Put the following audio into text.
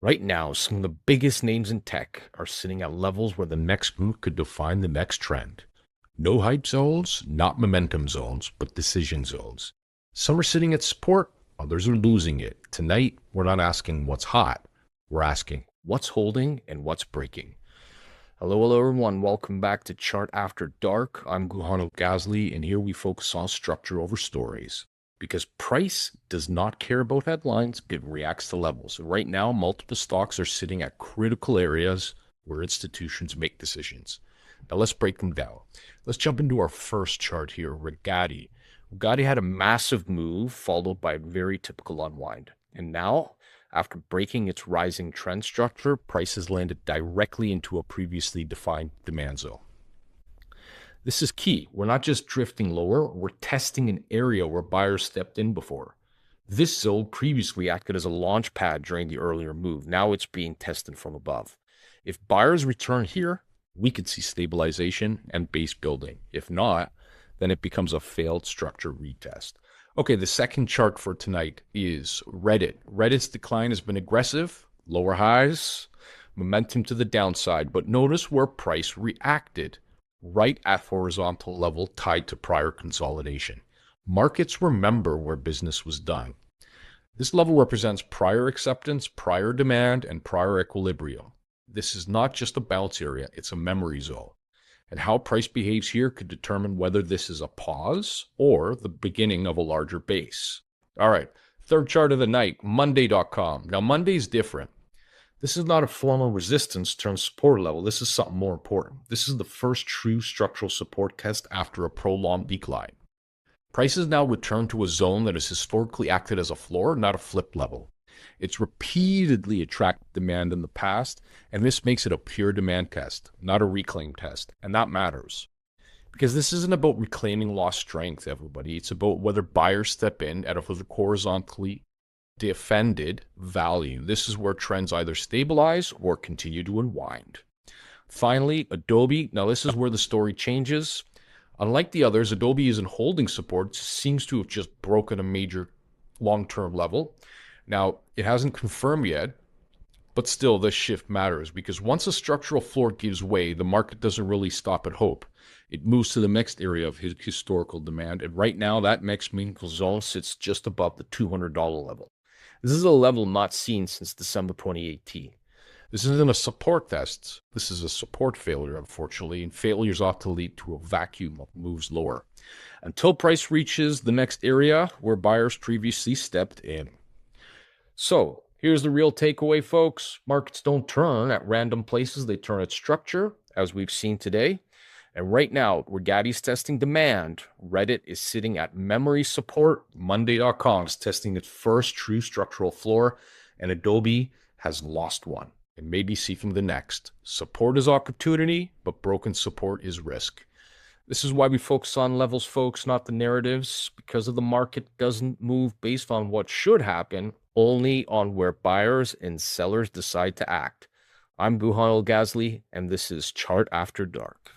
Right now, some of the biggest names in tech are sitting at levels where the next move could define the next trend. No hype zones, not momentum zones, but decision zones. Some are sitting at support, others are losing it. Tonight, we're not asking what's hot, we're asking what's holding and what's breaking. Hello, everyone. Welcome back to Chart After Dark. I'm Guhan Ilgazli, and here we focus on structure over stories. Because price does not care about headlines, it reacts to levels. Right now, multiple stocks are sitting at critical areas where institutions make decisions. Now, let's break them down. Let's jump into our first chart here, Rigetti. Rigetti had a massive move followed by a very typical unwind. And now, after breaking its rising trend structure, prices landed directly into a previously defined demand zone. This is key. We're not just drifting lower, we're testing an area where buyers stepped in before. This zone previously acted as a launch pad during the earlier move. Now it's being tested from above. If buyers return here, we could see stabilization and base building. If not, then it becomes a failed structure retest. Okay, the second chart for tonight is Reddit. Reddit's decline has been aggressive, lower highs, momentum to the downside, but notice where price reacted. Right at horizontal level tied to prior consolidation. Markets remember where business was done. This level represents prior acceptance, prior demand, and prior equilibrium. This is not just a bounce area, it's a memory zone. And how price behaves here could determine whether this is a pause or the beginning of a larger base. All right, third chart of the night, Monday.com. Now, Monday's different. This is not a formal resistance turn support level. This is something more important. This is the first true structural support test after a prolonged decline. Prices now return to a zone that has historically acted as a floor, not a flip level. It's repeatedly attracted demand in the past, and this makes it a pure demand test, not a reclaim test, and that matters. Because this isn't about reclaiming lost strength, everybody. It's about whether buyers step in at a horizontally defended value. This is where trends either stabilize or continue to unwind. Finally, Adobe. Now, this is where the story changes. Unlike the others, Adobe isn't holding support. It seems to have just broken a major long-term level. Now, it hasn't confirmed yet, but still, this shift matters because once a structural floor gives way, the market doesn't really stop at hope. It moves to the next area of historical demand, and right now, that next meaningful zone sits just above the $200 level. This is a level not seen since December 2018. This isn't a support test. This is a support failure, unfortunately, and failures ought to lead to a vacuum of moves lower until price reaches the next area where buyers previously stepped in. So here's the real takeaway, folks. Markets don't turn at random places. They turn at structure, as we've seen today. And right now, Rigetti's testing demand. Reddit is sitting at memory support. Monday.com is testing its first true structural floor. And Adobe has lost one and maybe seeking the next. Support is opportunity, but broken support is risk. This is why we focus on levels, folks, not the narratives, because of the market doesn't move based on what should happen, only on where buyers and sellers decide to act. I'm Guhan Ilgazli, and this is Chart After Dark.